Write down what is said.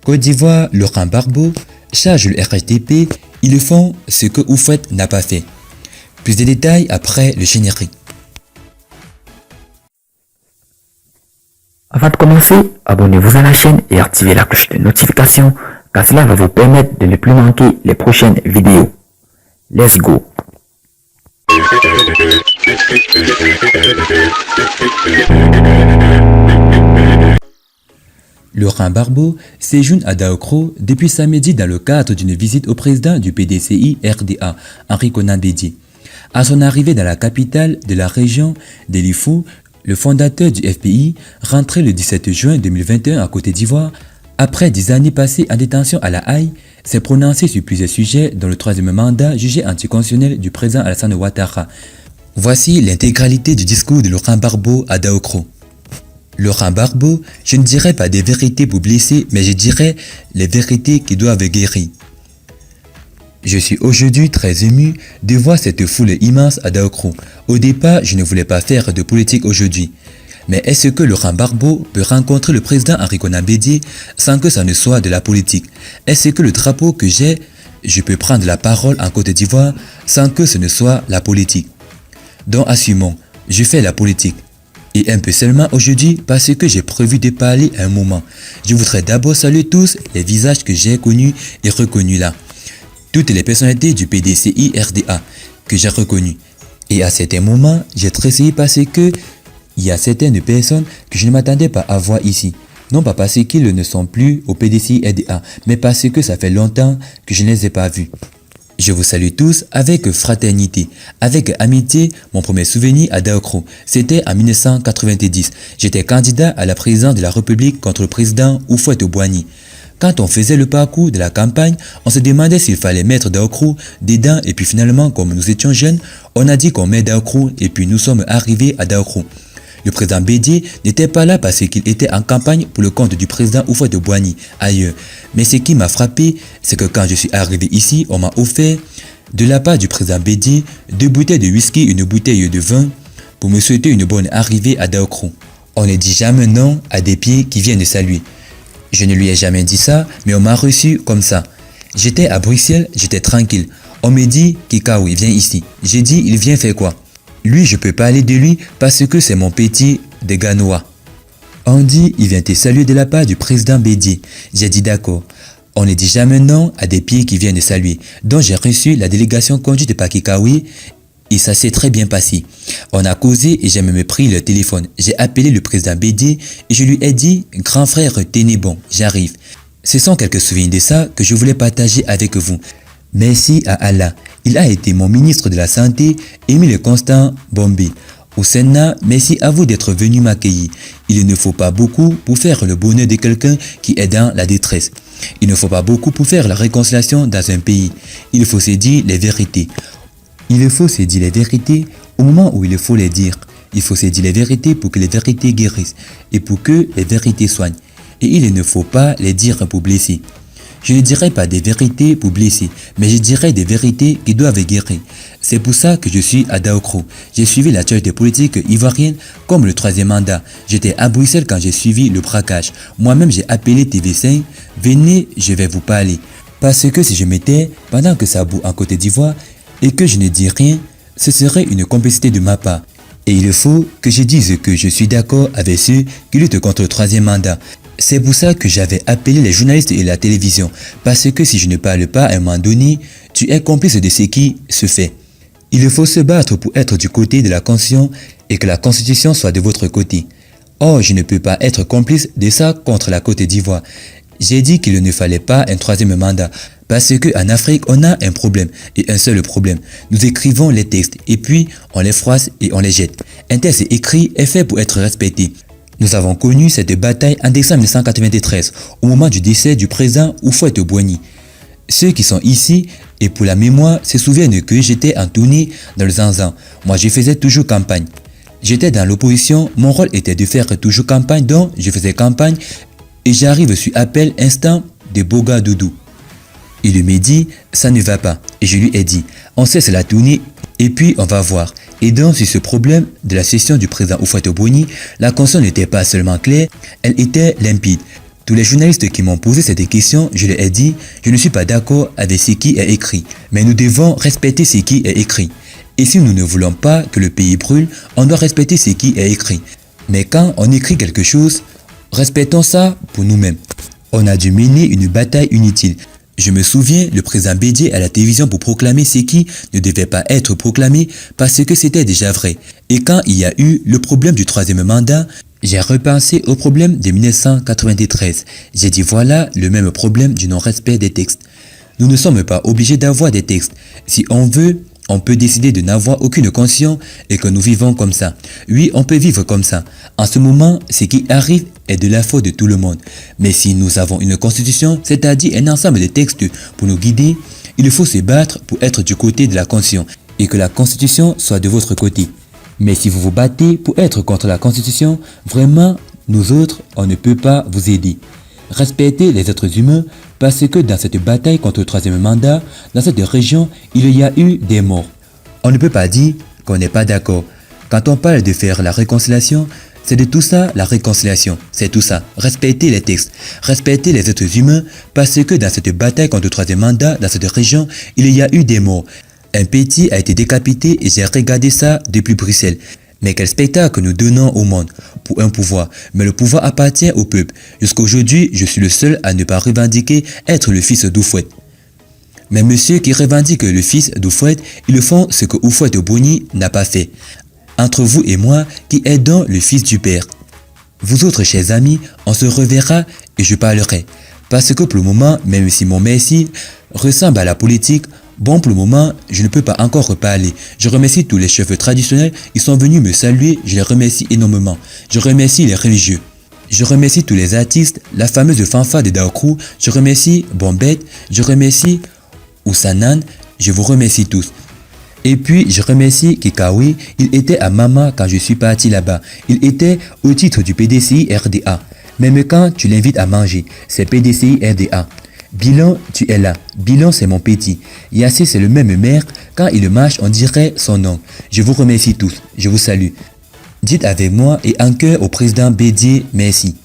Côte d'Ivoire, Laurent Gbagbo charge le RHDP, ils font ce que Oufouette n'a pas fait. Plus de détails après le générique. Avant de commencer, abonnez-vous à la chaîne et activez la cloche de notification car cela va vous permettre de ne plus manquer les prochaines vidéos. Let's go! Laurent Gbagbo séjourne à Daokro depuis samedi dans le cadre d'une visite au président du PDCI RDA, Henri Konan Bédié. À son arrivée dans la capitale de la région d'Elifou, le fondateur du FPI, rentré le 17 juin 2021 à Côte d'Ivoire, après 10 années passées en détention à La Haye, s'est prononcé sur plusieurs sujets dont le troisième mandat jugé anticonstitutionnel du président Alassane Ouattara. Voici l'intégralité du discours de Laurent Gbagbo à Daokro. Laurent Gbagbo, je ne dirais pas des vérités pour blesser, mais je dirais les vérités qui doivent guérir. Je suis aujourd'hui très ému de voir cette foule immense à Daokro. Au départ, je ne voulais pas faire de politique aujourd'hui. Mais est-ce que Laurent Gbagbo peut rencontrer le président Henri Konan Bédié sans que ça ne soit de la politique? Est-ce que le drapeau que j'ai, je peux prendre la parole en Côte d'Ivoire sans que ce ne soit la politique? Donc assumons, je fais la politique. Et un peu seulement aujourd'hui parce que j'ai prévu de parler un moment. Je voudrais d'abord saluer tous les visages que j'ai connus et reconnus là. Toutes les personnalités du PDCI RDA que j'ai reconnues. Et à certains moments, j'ai tressailli parce que il y a certaines personnes que je ne m'attendais pas à voir ici. Non pas parce qu'ils ne sont plus au PDCI RDA, mais parce que ça fait longtemps que je ne les ai pas vus. Je vous salue tous avec fraternité, avec amitié. Mon premier souvenir à Daokro, c'était en 1990. J'étais candidat à la présidence de la République contre le président Houphouët-Boigny. Quand on faisait le parcours de la campagne, on se demandait s'il fallait mettre Daokro dedans et puis finalement, comme nous étions jeunes, on a dit qu'on met Daokro et puis nous sommes arrivés à Daokro. Le président Bédié n'était pas là parce qu'il était en campagne pour le compte du président Houphouët-Boigny ailleurs. Mais ce qui m'a frappé, c'est que quand je suis arrivé ici, on m'a offert de la part du président Bédié 2 bouteilles de whisky et une bouteille de vin pour me souhaiter une bonne arrivée à Daokro. On ne dit jamais non à des pieds qui viennent saluer. Je ne lui ai jamais dit ça, mais on m'a reçu comme ça. J'étais à Bruxelles, j'étais tranquille. On me dit « Kikaoui, viens ici ». J'ai dit « Il vient faire quoi ?» Lui, je peux parler de lui parce que c'est mon petit de Ganois. On dit « Il vient te saluer de la part du président Bédié ». J'ai dit « D'accord ». On ne dit jamais non à des pieds qui viennent saluer. Donc j'ai reçu la délégation conduite par Kikaoui et ça s'est très bien passé. On a causé et j'ai même pris le téléphone. J'ai appelé le président Bédié et je lui ai dit « Grand frère, tenez bon, j'arrive ». Ce sont quelques souvenirs de ça que je voulais partager avec vous. Merci à Allah. Il a été mon ministre de la Santé, Émile Constant Bombé. Au Sénat, merci à vous d'être venu m'accueillir. Il ne faut pas beaucoup pour faire le bonheur de quelqu'un qui est dans la détresse. Il ne faut pas beaucoup pour faire la réconciliation dans un pays. Il faut se dire les vérités. Il faut se dire les vérités au moment où il faut les dire. Il faut se dire les vérités pour que les vérités guérissent et pour que les vérités soignent. Et il ne faut pas les dire pour blesser. Je ne dirais pas des vérités pour blesser, mais je dirais des vérités qui doivent guérir. C'est pour ça que je suis à Daokro. J'ai suivi l'actualité politique ivoirienne comme le troisième mandat. J'étais à Bruxelles quand j'ai suivi le braquage. Moi-même, j'ai appelé TV5. Venez, je vais vous parler. Parce que si je m'étais, pendant que ça boue en Côte d'Ivoire, et que je ne dis rien, ce serait une complicité de ma part. Et il faut que je dise que je suis d'accord avec ceux qui luttent contre le troisième mandat. C'est pour ça que j'avais appelé les journalistes et la télévision, parce que si je ne parle pas à un moment donné, tu es complice de ce qui se fait. Il faut se battre pour être du côté de la Constitution et que la Constitution soit de votre côté. Or, je ne peux pas être complice de ça contre la Côte d'Ivoire. J'ai dit qu'il ne fallait pas un troisième mandat, parce qu'en Afrique, on a un problème, et un seul problème. Nous écrivons les textes, et puis on les froisse et on les jette. Un texte écrit est fait pour être respecté. Nous avons connu cette bataille en décembre 1993, au moment du décès du président Houphouët-Boigny. Ceux qui sont ici, et pour la mémoire, se souviennent que j'étais en tournée dans le Zanzan. Moi, je faisais toujours campagne. J'étais dans l'opposition, mon rôle était de faire toujours campagne, donc je faisais campagne, et j'arrive sur appel instant de Boga Doudou. Il me dit, ça ne va pas, et je lui ai dit, on cesse la tournée, et puis on va voir. Et donc, sur ce problème de la cession du président Houphouët-Boigny, la conscience n'était pas seulement claire, elle était limpide. Tous les journalistes qui m'ont posé cette question, je leur ai dit, je ne suis pas d'accord avec ce qui est écrit, mais nous devons respecter ce qui est écrit. Et si nous ne voulons pas que le pays brûle, on doit respecter ce qui est écrit. Mais quand on écrit quelque chose, respectons ça pour nous-mêmes. On a dû mener une bataille inutile. Je me souviens, le président Bédié à la télévision pour proclamer ce qui ne devait pas être proclamé parce que c'était déjà vrai. Et quand il y a eu le problème du troisième mandat, j'ai repensé au problème de 1993. J'ai dit voilà le même problème du non-respect des textes. Nous ne sommes pas obligés d'avoir des textes. Si on veut, on peut décider de n'avoir aucune conscience et que nous vivons comme ça. Oui, on peut vivre comme ça. En ce moment, ce qui arrive est de la faute de tout le monde. Mais si nous avons une constitution, c'est-à-dire un ensemble de textes pour nous guider, il faut se battre pour être du côté de la conscience et que la constitution soit de votre côté. Mais si vous vous battez pour être contre la Constitution, vraiment, nous autres, on ne peut pas vous aider. Respectez les êtres humains parce que dans cette bataille contre le troisième mandat, dans cette région, il y a eu des morts. On ne peut pas dire qu'on n'est pas d'accord. Quand on parle de faire la réconciliation, c'est de tout ça la réconciliation. C'est tout ça. Respectez les textes. Respectez les êtres humains parce que dans cette bataille contre le troisième mandat, dans cette région, il y a eu des morts. Un petit a été décapité et j'ai regardé ça depuis Bruxelles. Mais quel spectacle nous donnons au monde pour un pouvoir. Mais le pouvoir appartient au peuple. Jusqu'à aujourd'hui, je suis le seul à ne pas revendiquer être le fils d'Houphouët. Mais monsieur qui revendique le fils d'Houphouët, ils font ce que Houphouët-Boigny n'a pas fait. Entre vous et moi, qui est donc le fils du père. Vous autres, chers amis, on se reverra et je parlerai. Parce que pour le moment, même si mon messie ressemble à la politique, bon, pour le moment, je ne peux pas encore reparler. Je remercie tous les chefs traditionnels, ils sont venus me saluer, je les remercie énormément. Je remercie les religieux. Je remercie tous les artistes, la fameuse fanfare de Daokrou, je remercie Bombette, je remercie Oussanan, je vous remercie tous. Et puis, je remercie Kikawi, il était à Mama quand je suis parti là-bas. Il était au titre du PDCI RDA. Même quand tu l'invites à manger, c'est PDCI RDA. Bilan, tu es là. Bilan, c'est mon petit. Yassé, c'est le même maire. Quand il marche, on dirait son nom. Je vous remercie tous. Je vous salue. Dites avec moi et en cœur au président Bédié, merci.